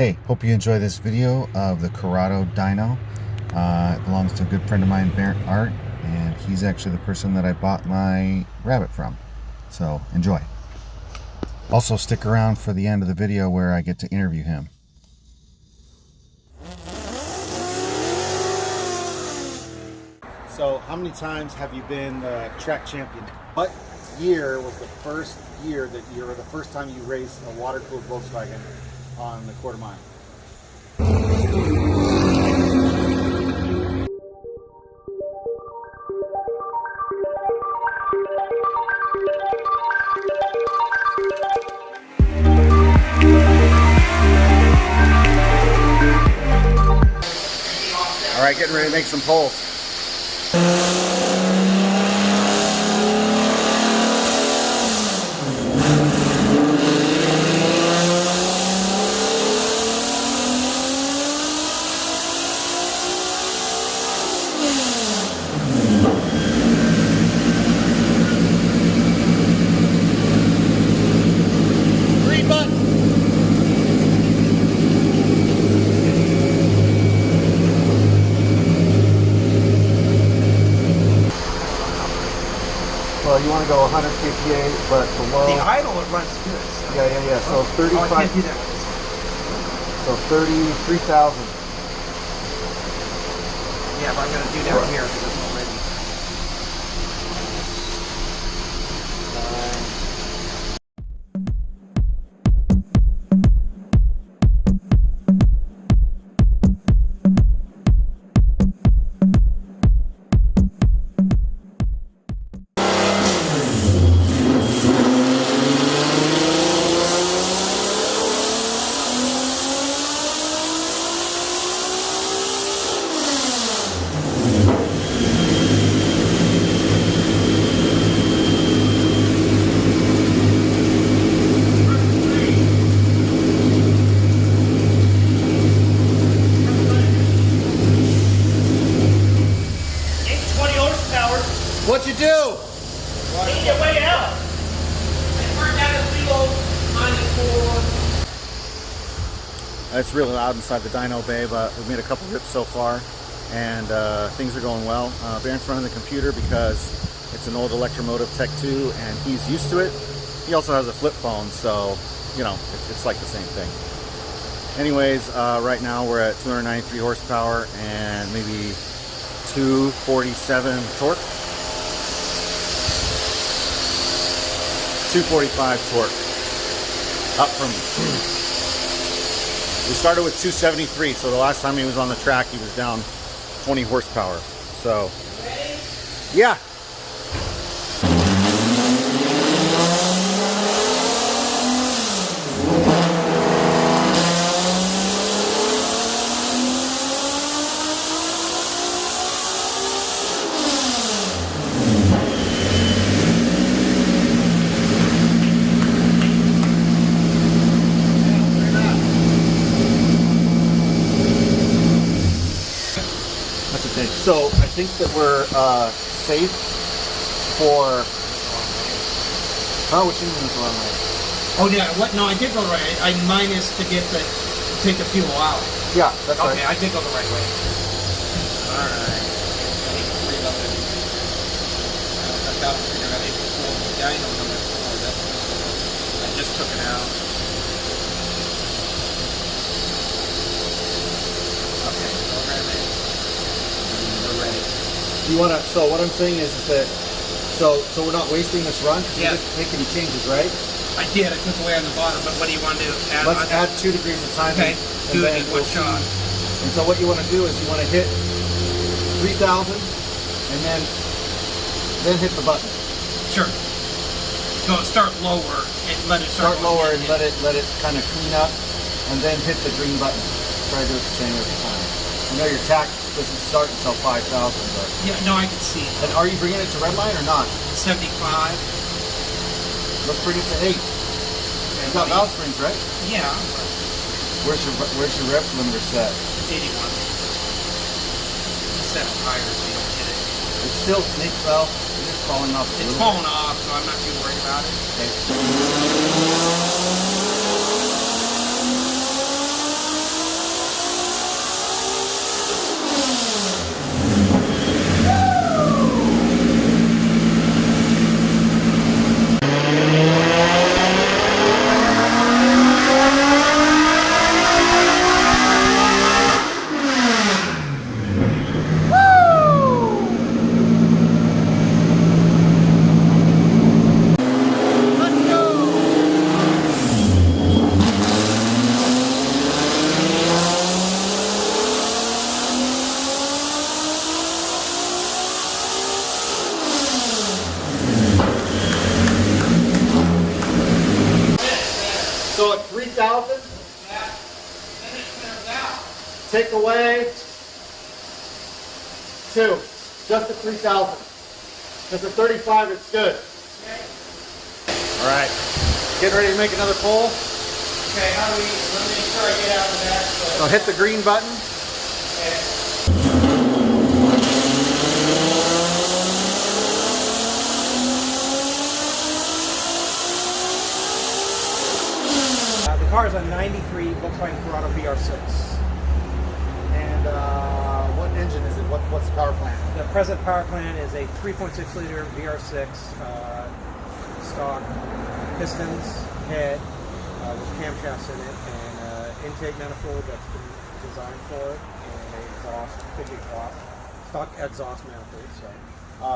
Hey, hope you enjoy this video of the Corrado dyno. It belongs to a good friend of mine, Bernd Arndt, and he's actually the person that I bought my Rabbit from. So enjoy. Also stick around for the end of the video where I get to interview him. So how many times have you been track champion? What year was the first year that you were the first time you raced a water-cooled Volkswagen on the quarter mile? All right, getting ready to make some poles. Well, you want to go 100 kPa, but below. The idle, it runs good. So. Yeah. So 35. Oh, I can't do that. So 33,000. Yeah, but I'm going to do that here because it's already. What'd you do? Take it way out. It turned out as legal -4. It's really loud inside the dyno bay, but we've made a couple rips so far, and things are going well. Bernd's running the computer because it's an old Electromotive Tech 2, and he's used to it. He also has a flip phone, so you know it's like the same thing. Anyways, right now we're at 293 horsepower and maybe 247 torque. 245 torque. Up from, we started with 273, so the last time he was on the track he was down 20 horsepower. So, yeah. So I think that we're safe for. Oh, what you mean the wrong way? Oh yeah, what? No, I did go the right way. I minus to get the take the fuel out. Yeah, that's right. Okay, I did go the right way. All right. I got to figure out if it's cool. Dyno number 4. I just took it out. Okay, already. You want to? So what I'm saying is that so we're not wasting this run because you didn't make any changes, right? I did. I took away on the bottom, but what do you want to do? Let's add 2 degrees of time. Okay, and do then it in one shot. And so what you want to do is you want to hit 3,000 and then hit the button. Sure. Go start lower and let it start lower and let it kind of clean up, and then hit the green button. Try to do it the same every time. I know your tack doesn't start until 5,000, but yeah, no, I can see. And are you bringing it to red line or not? 75. Let's bring it to 8. You got valve springs, right? Yeah. Where's your rev limiter set? 81. Set it higher so you don't hit it. It's still well, it is falling off. It's falling off, so I'm not too worried about it. Okay. Take away 2, just at 3,000. Because at 35, it's good. Okay. All right, getting ready to make another pull. Okay, let me make sure I get out of that. So hit the green button. Okay. The car is a 93 Volkswagen Corrado VR6. And what engine is it? What's the power plant? The present power plant is a 3.6 liter VR6 stock pistons, head with camshafts in it, and intake manifold that's been designed for it, and an exhaust, big exhaust, stock exhaust manifold. So,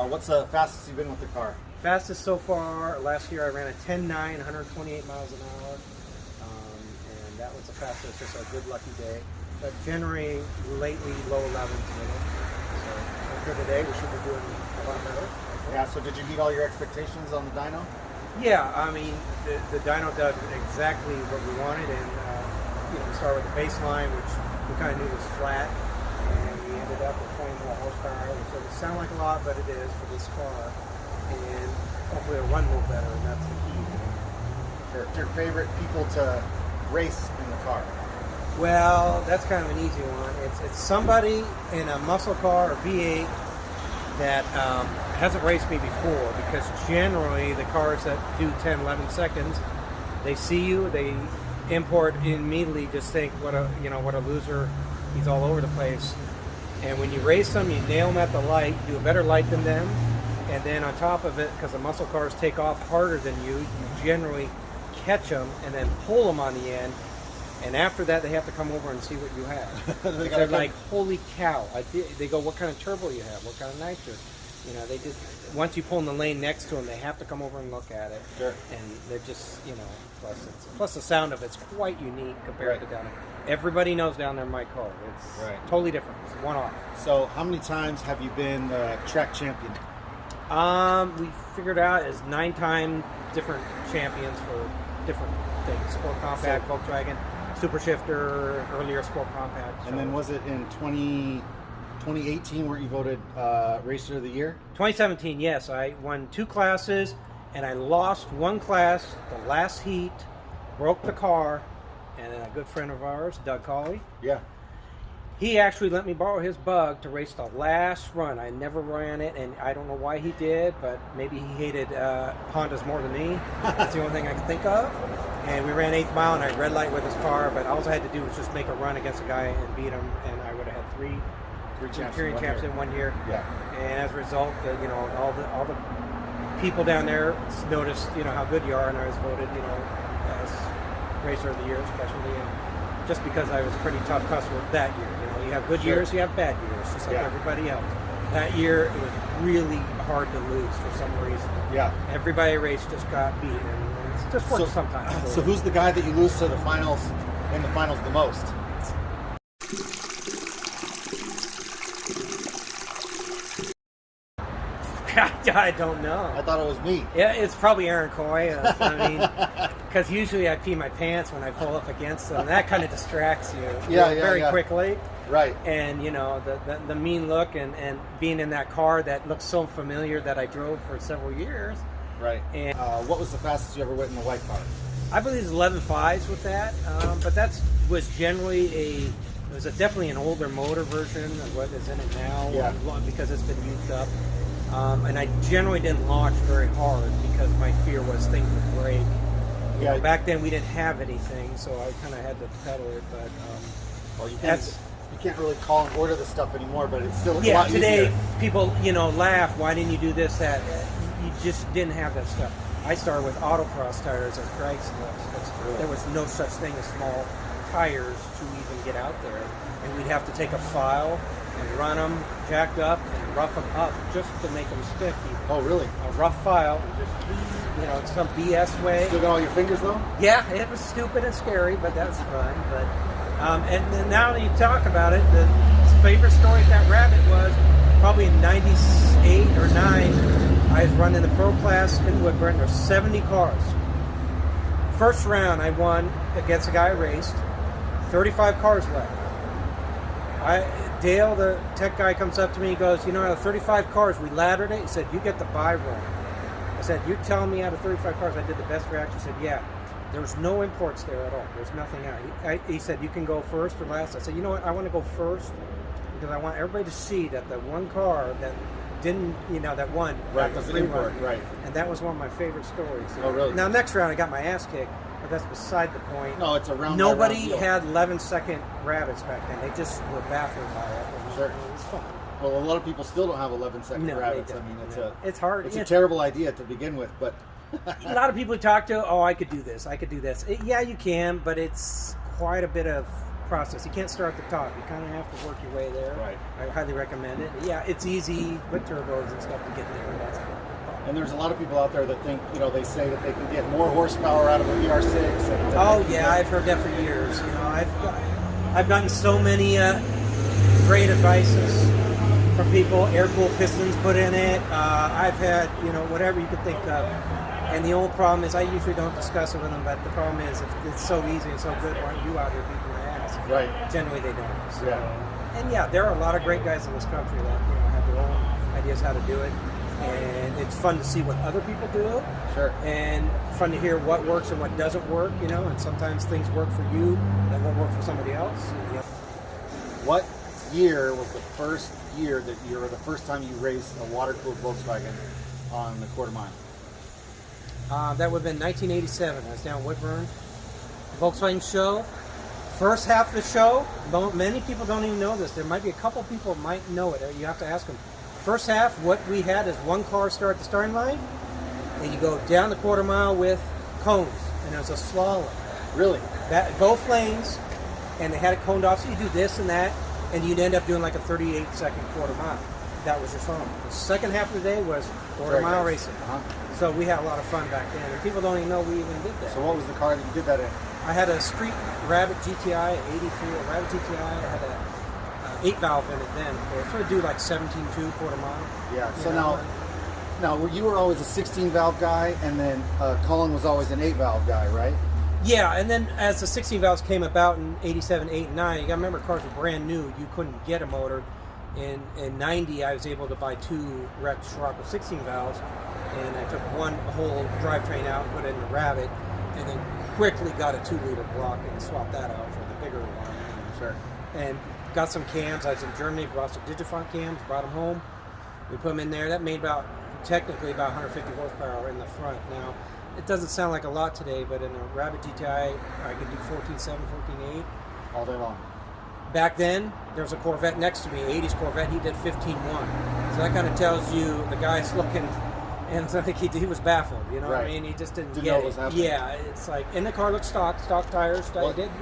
What's the fastest you've been with the car? fastest so far, last year I ran a 10.9, 128 miles an hour, and that was the fastest, just a good lucky day. But generally, lately, low 11s with it. So after today, we should be doing a lot better. Yeah, so did you meet all your expectations on the dyno? Yeah, I mean, the dyno does exactly what we wanted, and we started with the baseline, which we kind of knew was flat, and we ended up with 20 more horsepower, which doesn't sound like a lot, but it is for this car, and hopefully it'll run a little better, and that's the key. Your favorite people to race in the car? Well, that's kind of an easy one. It's somebody in a muscle car or V8 that hasn't raced me before, because generally the cars that do 10, 11 seconds, they see you, they import immediately, just think what a loser, he's all over the place. And when you race them, you nail them at the light, do a better light than them, and then on top of it, because the muscle cars take off harder than you generally catch them and then pull them on the end. And after that, they have to come over and see what you have. They're like, holy cow. They go, what kind of turbo you have? What kind of nitrous? They just, once you pull in the lane next to them, they have to come over and look at it. Sure. And they're just, plus the sound of it's quite unique compared to down there. Everybody knows down there my car. It's totally different. It's one off. So how many times have you been track champion? We figured out it's 9-time different champions for different things. Sport Compact, Volkswagen. Super Shifter, earlier Sport Compact. And then was it in 2018 where you voted Racer of the Year? 2017, yes. I won 2 classes, and I lost one class, the last heat, broke the car, and a good friend of ours, Doug Colley, Yeah. he actually let me borrow his bug to race the last run. I never ran it, and I don't know why he did, but maybe he hated Hondas more than me. That's the only thing I can think of. And we ran 8th mile, and I red light with his car, but all I had to do was just make a run against a guy and beat him, and I would have had three Imperial champs in 1 year. Yeah. And as a result, all the people down there noticed, how good you are, and I was voted, as Racer of the Year, especially, and just because I was a pretty tough customer that year. You have good years, you have bad years, just like everybody else. That year, it was really hard to lose for some reason. Yeah. Everybody raced just got beaten, and it's just works sometimes. So who's the guy that you lose to the finals the most? I don't know. I thought it was me. Yeah, it's probably Aaron Coy. Because usually I pee my pants when I pull up against them. That kind of distracts you very quickly. Right. And, the mean look and being in that car that looks so familiar that I drove for several years. Right. And what was the fastest you ever went in the white car? I believe it's 11.5s with that. But that was generally definitely an older motor version of what is in it now. Yeah. Because it's been used up. And I generally didn't launch very hard because my fear was things would break. Back then we didn't have anything, so I kind of had to pedal it. But you can't really call and order the stuff anymore, but it's still a lot today easier. People laugh. Why didn't you do this? That you just didn't have that stuff. I started with autocross tires as drag slips. There was no such thing as small tires to even get out there, and we'd have to take a file and run them jacked up and rough them up just to make them stick. Oh, really? A rough file, just some BS way. Still got all your fingers though? Yeah, it was stupid and scary, but that's fun. But and then now that you talk about it, the favorite story at that rabbit was probably in '98 or '9. I was running the pro class in Woodburn. There's 70 cars. First round, I won against a guy I raced. 35 cars left. Dale, the tech guy, comes up to me. He goes, out of 35 cars, we laddered it. He said, you get the buy roll. I said, you're telling me out of 35 cars I did the best reaction? He said, yeah. There's no imports there at all. There's nothing out. He said, you can go first or last. I said, you know what? I want to go first because I want everybody to see that the one car that didn't, that won. Right, was an import, right. And that was one of my favorite stories. Oh, really? Now, next round, I got my ass kicked, but that's beside the point. No, it's a round. Nobody had 11-second rabbits back then. They just were baffled by it. Sure. It was fun. Well, a lot of people still don't have 11-second No, rabbits. they I mean, don't. It's hard. It's a terrible idea to begin with, but a lot of people talk to, I could do this, I could do this. Yeah, you can, but it's quite a bit of process. You can't start at the top. You kind of have to work your way there. Right. I highly recommend it. Yeah, it's easy with turbos and stuff to get there. And there's a lot of people out there that think, they say that they can get more horsepower out of a VR6. And, oh yeah, I've heard that for years. I've gotten so many great advices from people. Air-cooled pistons put in it. I've had whatever you could think of. And the only problem is I usually don't discuss it with them. But the problem is if it's so easy and so good, why aren't you out here beating my ass? Right. Generally they don't. So, yeah. And yeah, there are a lot of great guys in this country that have their own ideas how to do it. And it's fun to see what other people do. Sure. And fun to hear what works and what doesn't work, and sometimes things work for you that won't work for somebody else. What year was the first year that the first time you raced a water-cooled Volkswagen on the quarter mile? That would have been 1987. I was down Woodburn, Volkswagen show. First half of the show, many people don't even know this. There might be a couple people might know it. You have to ask them. First half, what we had is one car start at the starting line, and you go down the quarter mile with cones, and it was a slalom. Really? Both lanes, and they had it coned off, so you do this and that, and you'd end up doing like a 38-second quarter mile. That was your slalom. The second half of the day was quarter mile racing. Uh-huh. So we had a lot of fun back then, and people don't even know we even did that. So what was the car that you did that in? I had a Street Rabbit GTI, 83, a Rabbit GTI. I had a 8-valve in it then. So it would do like 17.2 quarter mile. Yeah. So now you were always a 16-valve guy, and then Colin was always an 8-valve guy, right? Yeah, and then as the 16 valves came about in 87, 8, and 9, you got to remember cars were brand new. You couldn't get a motor. In 90, I was able to buy 2 wrecked Scirocco 16 valves, and I took a whole drivetrain out, put it in the Rabbit, and then quickly got a 2-liter block and swapped that out for the bigger one. Sure. And got some cams. I was in Germany, brought some Digifont cams, brought them home. We put them in there. That made technically about 150 horsepower in the front. Now, it doesn't sound like a lot today, but in a Rabbit GTI, I could do 14.7, 14.8. All day long. Back then, there was a Corvette next to me, 80s Corvette. He did 15.1. So that kind of tells you the guy's looking, and I think he was baffled. You know what I mean? He just didn't get know it. what was happening. Yeah, it's like, and the car looked stock tires.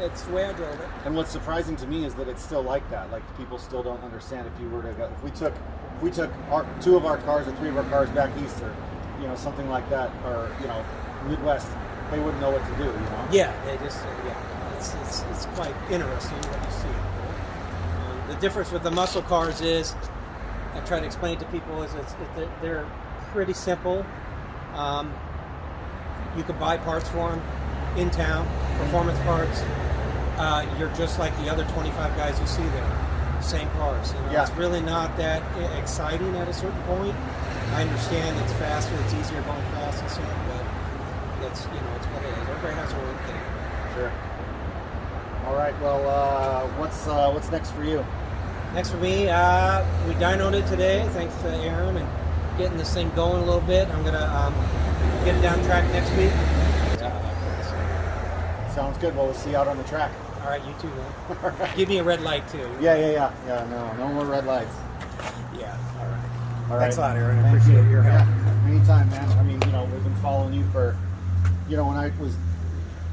It's the way I drove it. And what's surprising to me is that it's still like that. Like people still don't understand. If we took 2 of our cars or 3 of our cars back east, or something like that, or Midwest, they wouldn't know what to do. Yeah, they just it's quite interesting what you see. The difference with the muscle cars is, I try to explain it to people, is they're pretty simple. You can buy parts for them in town, performance parts. You're just like the other 25 guys you see there, same cars. It's really not that exciting at a certain point. I understand it's faster, it's easier going fast and stuff, but it's what it is. Everybody has their own thing. Sure. All right. Well, what's next for you? Next for me, we dynoed it today, thanks to Aaron, and getting this thing going a little bit. I'm gonna get it down track next week. Sounds good. Well, we'll see you out on the track. All right, you too, man. All right. Give me a red light too. Yeah. No more red lights. Yeah. All right. All Thanks right. a lot, Aaron. I appreciate your help. Yeah, anytime, man. I mean, we've been following you for, when I was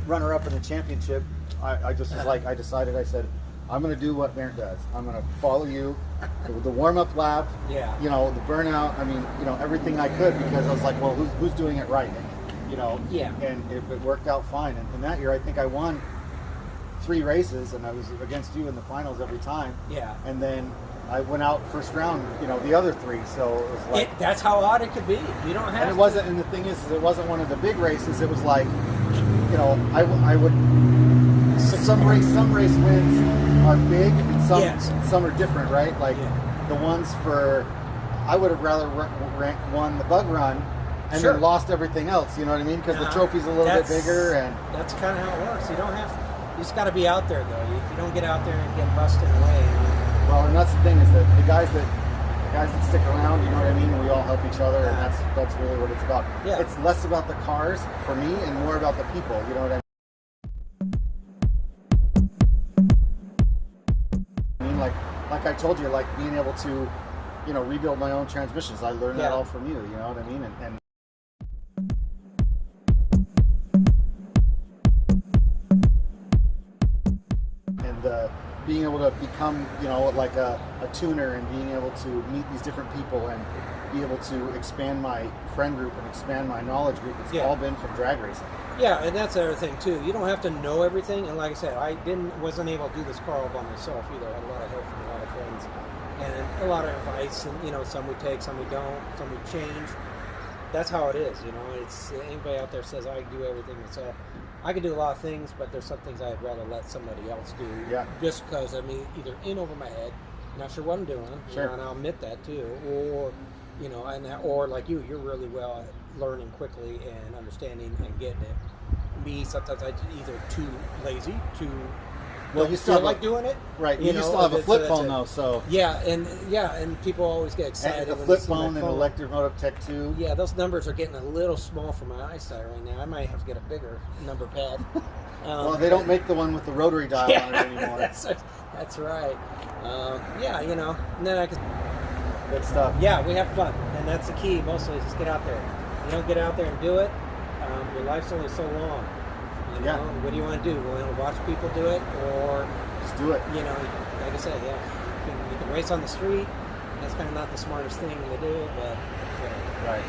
runner-up in the championship, I just was like, I decided, I said, I'm going to do what Bernd does. I'm going to follow you with the warm-up lap, the burnout, everything I could, because I was like, well, who's doing it right? And it worked out fine. And that year, I think I won 3 races, and I was against you in the finals every time. Yeah. And then I went out first round, the other 3. So it was like that's how odd it could be. You don't have. And it wasn't. And the thing is it wasn't one of the big races. It was like, I would some race wins. are big and some Yes. some are different, right? Like Yeah. the ones for, I would have rather won the bug run and Sure. then lost everything else. You know what I mean? Because the trophy's a little bit bigger, and that's kind of how it works. You don't have. You just got to be out there though. If you don't get out there and get busted away. well, and that's the thing is that the guys that stick around, you know what I mean? We all help each other, and that's really what it's about. Yeah. It's less about the cars for me and more about the people. You know what I mean? Like I told you, like being able to, you know, rebuild my own transmissions. I learned that all from you. You know what I mean? And being able to become, you know, like a tuner, and being able to meet these different people and be able to expand my friend group and expand my knowledge group. It's all been from drag racing. Yeah, and that's the other thing too. You don't have to know everything. And like I said, I wasn't able to do this car all by myself either. I had a lot of help from a lot of friends and a lot of advice. And you know, some we take, some we don't, some we change. That's how it is. You know, it's anybody out there says I do everything myself. I can do a lot of things, but there's some things I'd rather let somebody else do. Yeah. Just because I'm either in over my head, not sure what I'm doing, sure. You know, and I'll admit that too, or you know, or like you're really well at learning quickly and understanding and getting it. Me, sometimes I either too lazy, well, you still like doing it, right? You You know, still have a flip phone it. though, so yeah, and people always get excited. and a when flip they see my phone and electromotive tech 2. Yeah, those numbers are getting a little small for my eyesight right now. I might have to get a bigger number pad. Well, they don't make the one with the rotary dial on it anymore. That's right. Yeah, you know, and then I can. Good stuff. Yeah, we have fun, and that's the key. Mostly, is just get out there. You don't get out there and do it. Your life's only so long. You know, what do you want to do? You want to watch people do it, or just do it? You know, like I said, you can race on the street. That's kind of not the smartest thing to do, but right.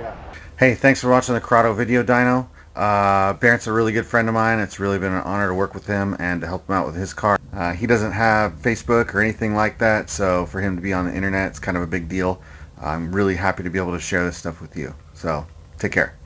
Yeah. Hey, thanks for watching the Corrado video, Dyno. Bernd's a really good friend of mine. It's really been an honor to work with him and to help him out with his car. He doesn't have Facebook or anything like that, so for him to be on the internet, it's kind of a big deal. I'm really happy to be able to share this stuff with you. So, take care.